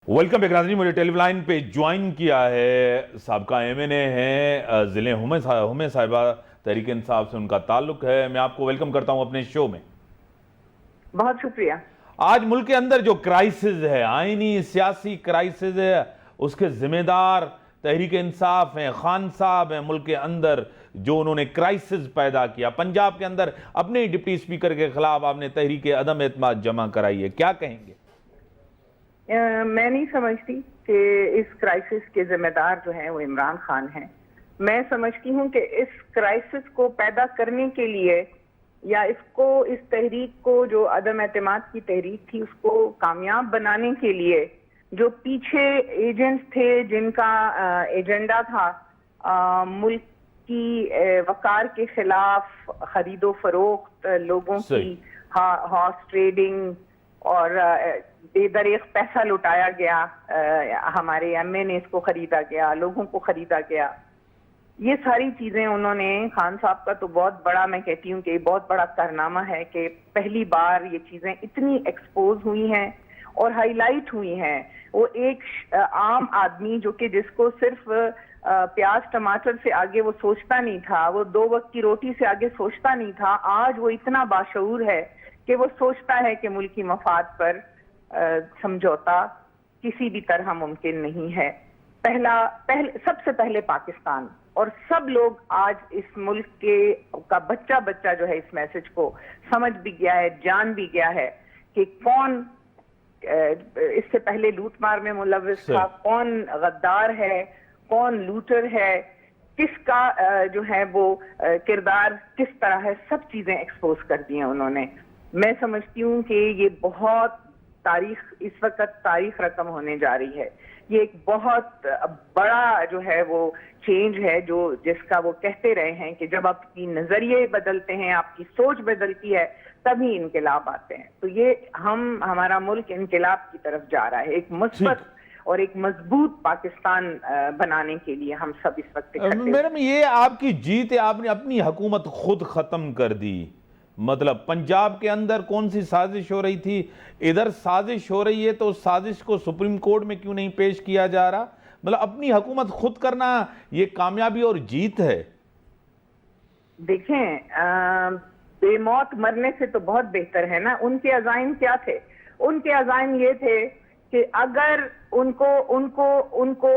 Welcome back ناظرین، مجھے ٹیلی line پہ جوائن کیا ہے سابقہ ایم این اے ہیں ضلع ہمیں صاحبہ، تحریک انصاف سے ان کا تعلق ہے۔ میں آپ کو ویلکم کرتا ہوں اپنے شو میں۔ بہت شکریہ۔ آج ملک کے اندر جو کرائسس ہے، آئینی سیاسی کرائسس ہے، اس کے ذمہ دار تحریک انصاف ہیں، خان صاحب ہیں۔ ملک کے اندر جو انہوں نے کرائسس پیدا کیا، پنجاب کے اندر اپنے ہی ڈپٹی اسپیکر کے خلاف آپ نے تحریک عدم اعتماد جمع کرائی ہے، کیا کہیں گے؟ میں نہیں سمجھتی کہ اس کرائسس کے ذمہ دار جو ہیں وہ عمران خان ہیں۔ میں سمجھتی ہوں کہ اس کرائسس کو پیدا کرنے کے لیے یا اس تحریک کو جو عدم اعتماد کی تحریک تھی اس کو کامیاب بنانے کے لیے جو پیچھے ایجنٹس تھے جن کا ایجنڈا تھا ملک کی وقار کے خلاف خرید و فروخت، لوگوں کی ہارس ٹریڈنگ اور بے دریغ پیسہ لٹایا گیا، ہمارے ایم این اے کو خریدا گیا، لوگوں کو خریدا گیا، یہ ساری چیزیں انہوں نے، خان صاحب کا تو بہت بڑا، میں کہتی ہوں کہ یہ بہت بڑا کارنامہ ہے کہ پہلی بار یہ چیزیں اتنی ایکسپوز ہوئی ہیں اور ہائی لائٹ ہوئی ہیں۔ وہ ایک عام آدمی جو کہ جس کو صرف پیاز ٹماٹر سے آگے وہ سوچتا نہیں تھا، وہ 2 وقت کی روٹی سے آگے سوچتا نہیں تھا، آج وہ اتنا باشعور ہے کہ وہ سوچتا ہے کہ ملکی مفاد پر سمجھوتا کسی بھی طرح ممکن نہیں ہے۔ سب سے پہلے پاکستان اور سب لوگ آج اس ملک کا بچہ جو ہے اس میسج کو سمجھ بھی گیا ہے، جان بھی گیا ہے کہ کون اس سے پہلے لوٹ مار میں ملوث تھا، کون غدار ہے، کون لوٹر ہے، کس کا جو ہے وہ کردار کس طرح ہے، سب چیزیں ایکسپوز کر دی ہیں انہوں نے۔ میں سمجھتی ہوں کہ یہ بہت اس وقت تاریخ رقم ہونے جا رہی ہے۔ یہ ایک بہت بڑا جو ہے وہ چینج ہے جس کا وہ کہتے رہے ہیں کہ جب آپ کی نظریے بدلتے ہیں، آپ کی سوچ بدلتی ہے، تبھی انقلاب آتے ہیں۔ تو یہ ہمارا ملک انقلاب کی طرف جا رہا ہے، ایک مثبت اور ایک مضبوط پاکستان بنانے کے لیے ہم سب اس وقت اکٹھے۔ میڈم، یہ آپ کی جیت ہے، آپ نے اپنی حکومت خود ختم کر دی۔ مطلب پنجاب کے اندر کون سی سازش ہو رہی تھی، ادھر سازش ہو رہی ہے، تو اس سازش کو سپریم کورٹ میں کیوں نہیں پیش کیا جا رہا؟ مطلب اپنی حکومت خود کرنا یہ کامیابی اور جیت ہے۔ دیکھیں، بے موت مرنے سے تو بہت بہتر ہے نا۔ ان کے عزائم کیا تھے؟ ان کے عزائم یہ تھے کہ اگر ان کو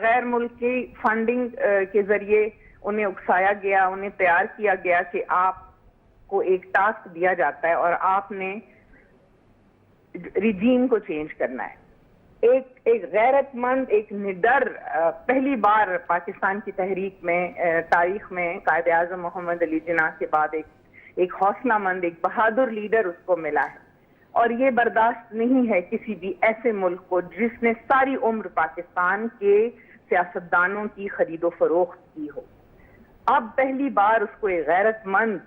غیر ملکی فنڈنگ کے ذریعے انہیں اکسایا گیا، انہیں تیار کیا گیا کہ آپ کو ایک ٹاسک دیا جاتا ہے اور آپ نے ریجیم کو چینج کرنا ہے، ایک غیرت مند، ایک نڈر، پہلی بار پاکستان کی تحریک میں، تاریخ میں قائد اعظم محمد علی جناح کے بعد ایک حوصلہ مند، ایک بہادر لیڈر اس کو ملا ہے۔ اور یہ برداشت نہیں ہے کسی بھی ایسے ملک کو جس نے ساری عمر پاکستان کے سیاستدانوں کی خرید و فروخت کی ہو۔ اب پہلی بار اس کو ایک غیرت مند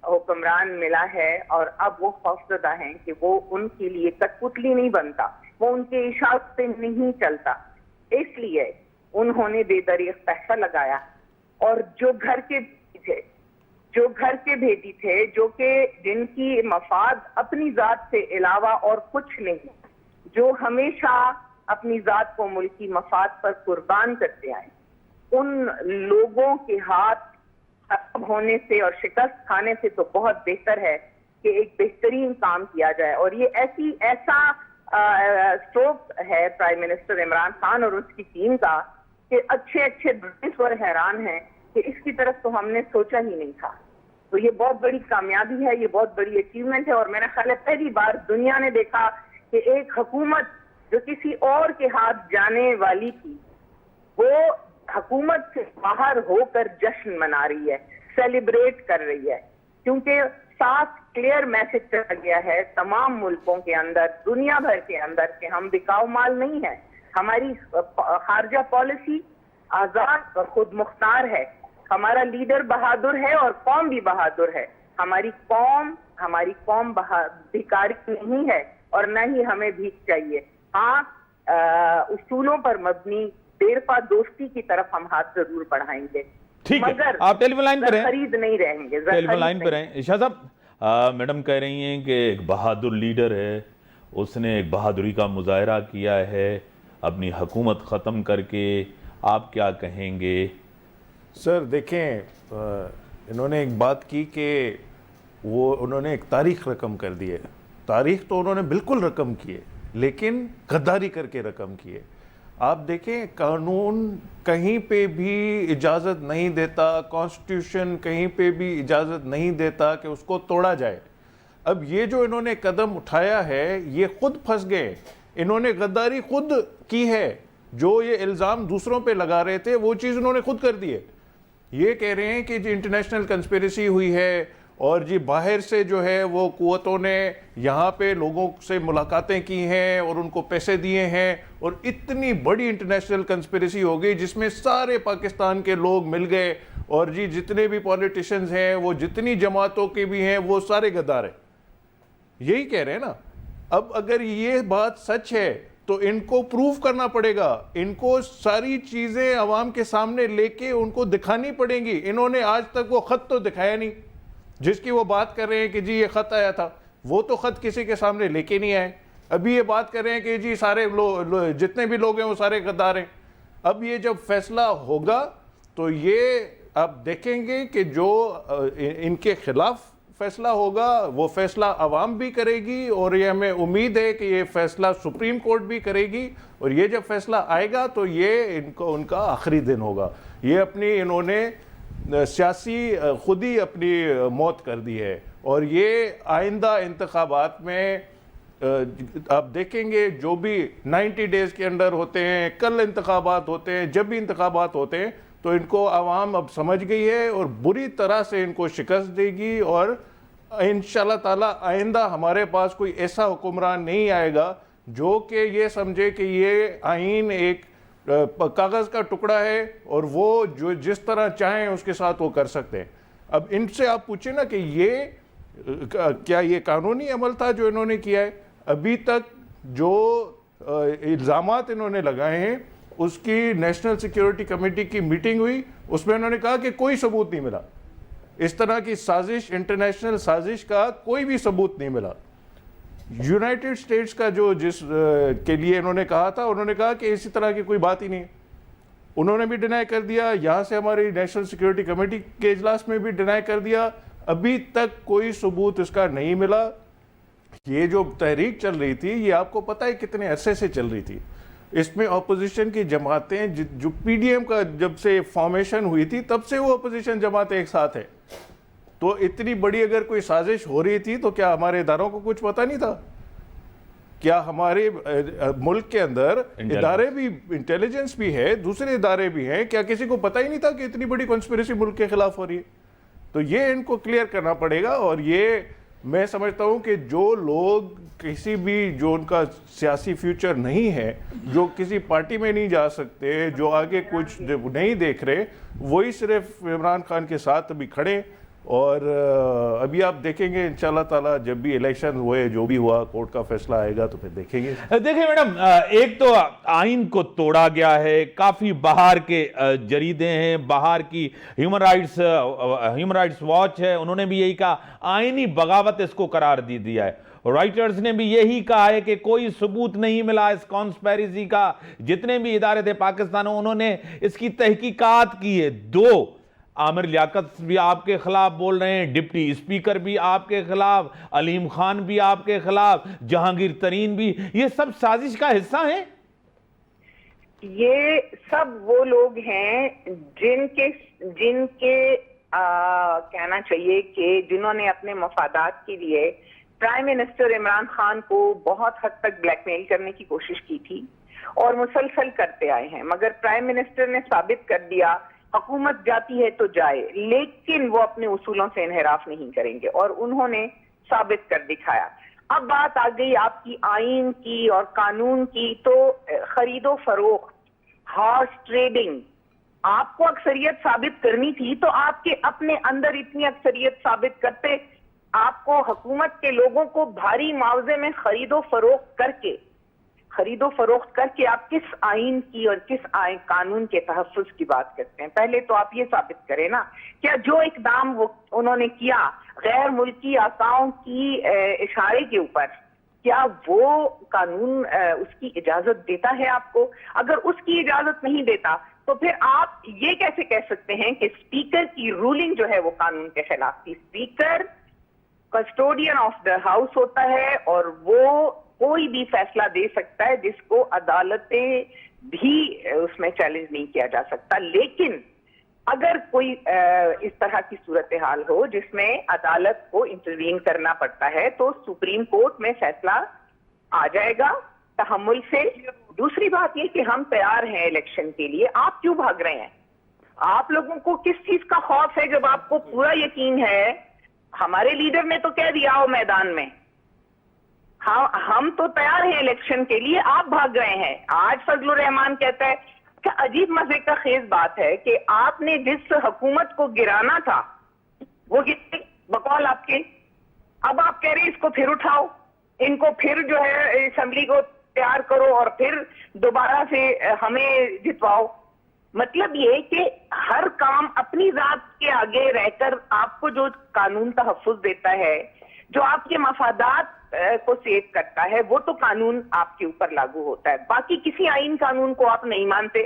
حکمران ملا ہے اور اب وہ خوفزدہ ہیں کہ وہ ان کے لیے کٹ پتلی نہیں بنتا، وہ ان کے اشارت پہ نہیں چلتا۔ اس لیے انہوں نے بے دریغ پیسہ لگایا اور جو گھر کے بھیجی تھے، جو کہ جن کی مفاد اپنی ذات سے علاوہ اور کچھ نہیں، جو ہمیشہ اپنی ذات کو ملکی مفاد پر قربان کرتے آئے، ان لوگوں کے ہاتھ خراب ہونے سے اور شکست کھانے سے تو بہت بہتر ہے کہ ایک بہترین کام کیا جائے۔ اور یہ ایسا اسٹروک ہے پرائم منسٹر عمران خان اور اس کی ٹیم کا کہ اچھے بزنس حیران ہیں کہ اس کی طرف تو ہم نے سوچا ہی نہیں تھا۔ تو یہ بہت بڑی کامیابی ہے، یہ بہت بڑی اچیومنٹ ہے، اور میرا خیال ہے پہلی بار دنیا نے دیکھا کہ ایک حکومت جو کسی اور کے ہاتھ جانے والی تھی، وہ حکومت سے باہر ہو کر جشن منا رہی ہے، سیلیبریٹ کر رہی ہے، کیونکہ صاف کلیئر میسج چلا گیا ہے تمام ملکوں کے اندر، دنیا بھر کے اندر، کہ ہم بکاؤ مال نہیں ہیں۔ ہماری خارجہ پالیسی آزاد اور خود مختار ہے، ہمارا لیڈر بہادر ہے اور قوم بھی بہادر ہے۔ ہماری قوم بھکاری نہیں ہے اور نہ ہی ہمیں بھیک چاہیے۔ ہاں، اصولوں پر مبنی دیرپا دوستی کی طرف ہم ہاتھ ضرور بڑھائیں گے، مگر آپ ٹیلی فون لائن پہ رہیں، خرید نہیں رہیں گے، ٹیلی فون لائن پہ رہیں۔ شاہ صاحب، میڈم کہہ رہی ہیں کہ ایک بہادر لیڈر ہے اس نے ایک بہادری کا مظاہرہ کیا ہے اپنی حکومت ختم کر کے. آپ کیا کہیں گے؟ سر دیکھیں، انہوں نے ایک بات کی کہ انہوں نے ایک تاریخ رقم کر دی ہے. تاریخ تو انہوں نے بالکل رقم کی ہے، لیکن غداری کر کے رقم کی ہے. آپ دیکھیں، قانون کہیں پہ بھی اجازت نہیں دیتا، کانسٹیٹیوشن کہیں پہ بھی اجازت نہیں دیتا کہ اس کو توڑا جائے. اب یہ جو انہوں نے قدم اٹھایا ہے، یہ خود پھنس گئے. انہوں نے غداری خود کی ہے. جو یہ الزام دوسروں پہ لگا رہے تھے وہ چیز انہوں نے خود کر دی ہے. یہ کہہ رہے ہیں کہ جی انٹرنیشنل کنسپیریسی ہوئی ہے اور جی باہر سے جو ہے وہ قوتوں نے یہاں پہ لوگوں سے ملاقاتیں کی ہیں اور ان کو پیسے دیے ہیں، اور اتنی بڑی انٹرنیشنل کنسپیریسی ہو گئی جس میں سارے پاکستان کے لوگ مل گئے، اور جی جتنے بھی پولیٹیشنز ہیں، وہ جتنی جماعتوں کے بھی ہیں، وہ سارے غدار ہیں. یہی کہہ رہے ہیں نا. اب اگر یہ بات سچ ہے تو ان کو پروف کرنا پڑے گا. ان کو ساری چیزیں عوام کے سامنے لے کے ان کو دکھانی پڑیں گی. انہوں نے آج تک وہ خط تو دکھایا نہیں جس کی وہ بات کر رہے ہیں کہ جی یہ خط آیا تھا. وہ تو خط کسی کے سامنے لے کے نہیں آئے. ابھی یہ بات کر رہے ہیں کہ جی سارے جتنے بھی لوگ ہیں وہ سارے غدار ہیں. اب یہ جب فیصلہ ہوگا تو یہ آپ دیکھیں گے کہ جو ان کے خلاف فیصلہ ہوگا وہ فیصلہ عوام بھی کرے گی، اور یہ ہمیں امید ہے کہ یہ فیصلہ سپریم کورٹ بھی کرے گی. اور یہ جب فیصلہ آئے گا تو یہ ان کا آخری دن ہوگا. یہ انہوں نے سیاسی خود ہی اپنی موت کر دی ہے. اور یہ آئندہ انتخابات میں آپ دیکھیں گے جو بھی 90 ڈیز کے اندر ہوتے ہیں، کل انتخابات ہوتے ہیں، جب بھی انتخابات ہوتے ہیں، تو ان کو عوام اب سمجھ گئی ہے اور بری طرح سے ان کو شکست دے گی. اور انشاءاللہ تعالی آئندہ ہمارے پاس کوئی ایسا حکمران نہیں آئے گا جو کہ یہ سمجھے کہ یہ آئین ایک کاغذ کا ٹکڑا ہے اور وہ جو جس طرح چاہیں اس کے ساتھ وہ کر سکتے ہیں. اب ان سے آپ پوچھیں نا کہ یہ کیا یہ قانونی عمل تھا جو انہوں نے کیا ہے؟ ابھی تک جو الزامات انہوں نے لگائے ہیں، اس کی نیشنل سیکیورٹی کمیٹی کی میٹنگ ہوئی، اس میں انہوں نے کہا کہ کوئی ثبوت نہیں ملا. اس طرح کی سازش، انٹرنیشنل سازش کا کوئی بھی ثبوت نہیں ملا. یونائٹڈ اسٹیٹس کا جس کے لیے انہوں نے کہا تھا، انہوں نے کہا کہ اسی طرح کی کوئی بات ہی نہیں. انہوں نے بھی ڈینائی کر دیا. یہاں سے ہماری نیشنل سیکیورٹی کمیٹی کے اجلاس میں بھی ڈینائی کر دیا. ابھی تک کوئی ثبوت اس کا نہیں ملا. یہ جو تحریک چل رہی تھی، یہ آپ کو پتہ ہے کتنے عرصے سے چل رہی تھی. اس میں اپوزیشن کی جماعتیں جو پی ڈی ایم کا جب سے فارمیشن ہوئی تھی تب سے وہ اپوزیشن جماعتیں ایک ساتھ ہیں. تو اتنی بڑی اگر کوئی سازش ہو رہی تھی تو کیا ہمارے اداروں کو کچھ پتہ نہیں تھا؟ کیا ہمارے ملک کے اندر ادارے بھی، انٹیلیجنس بھی ہے، دوسرے ادارے بھی ہیں، کیا کسی کو پتہ ہی نہیں تھا کہ اتنی بڑی کنسپیریسی ملک کے خلاف ہو رہی ہے؟ تو یہ ان کو کلیئر کرنا پڑے گا. اور یہ میں سمجھتا ہوں کہ جو لوگ کسی بھی جو ان کا سیاسی فیوچر نہیں ہے، جو کسی پارٹی میں نہیں جا سکتے، جو آگے کچھ نہیں دیکھ رہے، وہی صرف عمران خان کے ساتھ ابھی کھڑے. اور ابھی آپ دیکھیں گے انشاءاللہ تعالی جب بھی الیکشن ہوئے، جو بھی ہوا، کورٹ کا فیصلہ آئے گا تو پھر دیکھیں گے. دیکھیں میڈم، ایک تو آئین کو توڑا گیا ہے. کافی باہر کے جریدے ہیں، باہر کی ہیومن رائٹس واچ ہے، انہوں نے بھی یہی کہا آئینی بغاوت اس کو قرار دیا ہے. رائٹرز نے بھی یہی کہا ہے کہ کوئی ثبوت نہیں ملا اس کانسپیریسی کا. جتنے بھی ادارے تھے پاکستان، انہوں نے اس کی تحقیقات کی ہے. عامر لیاقت بھی آپ کے خلاف بول رہے ہیں، ڈپٹی اسپیکر بھی آپ کے خلاف، علیم خان بھی آپ کے خلاف، جہانگیر ترین بھی. یہ سب سازش کا حصہ ہیں. یہ سب وہ لوگ ہیں جن کے کہنا چاہیے کہ جنہوں نے اپنے مفادات کے لیے پرائم منسٹر عمران خان کو بہت حد تک بلیک میل کرنے کی کوشش کی تھی اور مسلسل کرتے آئے ہیں. مگر پرائم منسٹر نے ثابت کر دیا حکومت جاتی ہے تو جائے، لیکن وہ اپنے اصولوں سے انحراف نہیں کریں گے، اور انہوں نے ثابت کر دکھایا. اب بات آ گئی آپ کی آئین کی اور قانون کی، تو خرید و فروخت، ہارس ٹریڈنگ، آپ کو اکثریت ثابت کرنی تھی تو آپ کے اپنے اندر اتنی اکثریت ثابت کرتے. آپ کو حکومت کے لوگوں کو بھاری معاوضے میں خرید و فروخت کر کے آپ کس آئین کی اور کس قانون کے تحفظ کی بات کرتے ہیں؟ پہلے تو آپ یہ ثابت کریں نا، کیا جو اقدام انہوں نے کیا غیر ملکی آقاؤں کی اشارے کے اوپر، کیا وہ قانون اس کی اجازت دیتا ہے آپ کو؟ اگر اس کی اجازت نہیں دیتا تو پھر آپ یہ کیسے کہہ سکتے ہیں کہ اسپیکر کی رولنگ جو ہے وہ قانون کے خلاف تھی؟ Speaker custodian of the house ہوتا ہے اور وہ کوئی بھی فیصلہ دے سکتا ہے جس کو عدالتیں بھی اس میں چیلنج نہیں کیا جا سکتا. لیکن اگر کوئی اس طرح کی صورتحال ہو جس میں عدالت کو انٹروین کرنا پڑتا ہے تو سپریم کورٹ میں فیصلہ آ جائے گا تحمل سے. دوسری بات یہ کہ ہم تیار ہیں الیکشن کے لیے. آپ کیوں بھاگ رہے ہیں؟ آپ لوگوں کو کس چیز کا خوف ہے جب آپ کو پورا یقین ہے؟ ہمارے لیڈر نے تو کہہ دیا ہو میدان میں ہم تو تیار ہیں الیکشن کے لیے، آپ بھاگ رہے ہیں. آج فضل الرحمان کہتا ہے کہ عجیب مزے کا خیز بات ہے کہ آپ نے جس حکومت کو گرانا تھا وہ بقول آپ کے، اب آپ کہہ رہے ہیں اس کو پھر اٹھاؤ، ان کو پھر جو ہے اسمبلی کو تیار کرو اور پھر دوبارہ سے ہمیں جتواؤ. مطلب یہ کہ ہر کام اپنی ذات کے آگے رہ کر آپ کو جو قانون تحفظ دیتا ہے، جو آپ کے مفادات کو سیو کرتا ہے، وہ تو قانون آپ کے اوپر لاگو ہوتا ہے. باقی کسی آئین قانون کو آپ نہیں مانتے.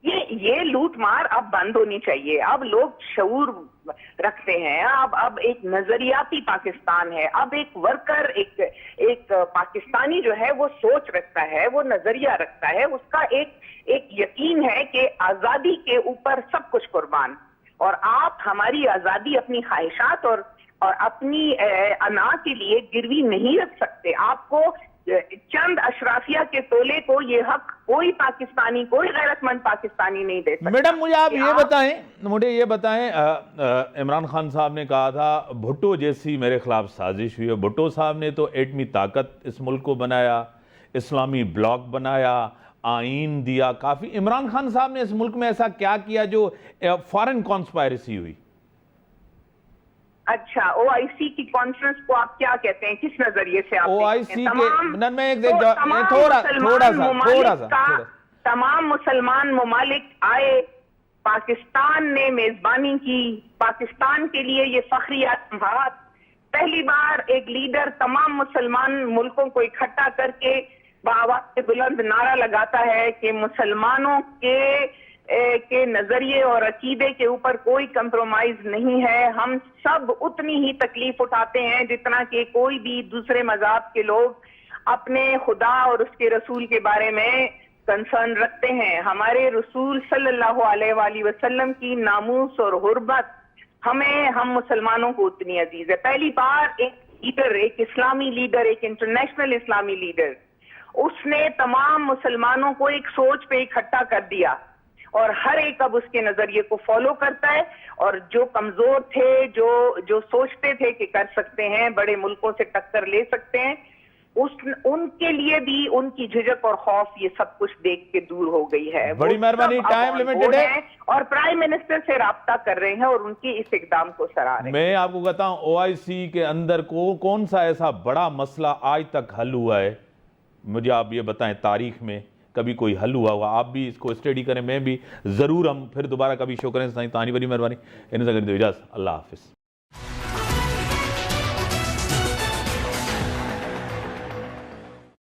یہ لوٹ مار اب بند ہونی چاہیے. اب لوگ شعور رکھتے ہیں. اب ایک نظریاتی پاکستان ہے. اب ایک ورکر ایک پاکستانی جو ہے وہ سوچ رکھتا ہے، وہ نظریہ رکھتا ہے، اس کا ایک یقین ہے کہ آزادی کے اوپر سب کچھ قربان. اور آپ ہماری آزادی اپنی خواہشات اور اپنی انا کے لیے گروی نہیں رکھ سکتے. آپ کو چند اشرافیہ کے تولے کو یہ حق کوئی پاکستانی، کوئی غیرت مند پاکستانی نہیں دے سکتا. میڈم مجھے آپ یہ بتائیں عمران خان صاحب نے کہا تھا بھٹو جیسی میرے خلاف سازش ہوئی ہے. بھٹو صاحب نے تو ایٹمی طاقت اس ملک کو بنایا، اسلامی بلاک بنایا، آئین دیا کافی. عمران خان صاحب نے اس ملک میں ایسا کیا کیا جو فارن کانسپائرسی ہوئی؟ اچھا، او آئی سی کی کانفرنس کو آپ کیا کہتے ہیں؟ کس نظریے سے آپ او آئی سی کے تمام مسلمان ممالک آئے، پاکستان نے میزبانی کی، پاکستان کے لیے یہ فخریات بات. پہلی بار ایک لیڈر تمام مسلمان ملکوں کو اکٹھا کر کے بآواز بلند نعرہ لگاتا ہے کہ مسلمانوں کے نظریے اور عقیدے کے اوپر کوئی کمپرومائز نہیں ہے. ہم سب اتنی ہی تکلیف اٹھاتے ہیں جتنا کہ کوئی بھی دوسرے مذہب کے لوگ اپنے خدا اور اس کے رسول کے بارے میں کنسرن رکھتے ہیں. ہمارے رسول صلی اللہ علیہ وآلہ وسلم کی ناموس اور حرمت ہم مسلمانوں کو اتنی عزیز ہے. پہلی بار ایک لیڈر، ایک اسلامی لیڈر، ایک انٹرنیشنل اسلامی لیڈر، اس نے تمام مسلمانوں کو ایک سوچ پہ اکٹھا کر دیا اور ہر ایک اب اس کے نظریے کو فالو کرتا ہے. اور جو کمزور تھے، جو سوچتے تھے کہ کر سکتے ہیں، بڑے ملکوں سے ٹکر لے سکتے ہیں، ان کے لیے بھی ان کی جھجک اور خوف یہ سب کچھ دیکھ کے دور ہو گئی ہے. بڑی مہربانی، ٹائم لیمیٹڈ ہے اور پرائم منسٹر سے رابطہ کر رہے ہیں اور ان کے اس اقدام کو سراہ رہے ہیں. میں آپ کو کہتا ہوں او آئی سی کے اندر کون سا ایسا بڑا مسئلہ آج تک حل ہوا ہے؟ مجھے آپ یہ بتائیں تاریخ میں کبھی کوئی حل ہوا ہوگا؟ آپ بھی اس کو اسٹڈی کریں، میں بھی ضرور. ہم پھر دوبارہ کبھی شو کریں. تانی بڑی مہربانی، انہیں سے اجازت. اللہ حافظ.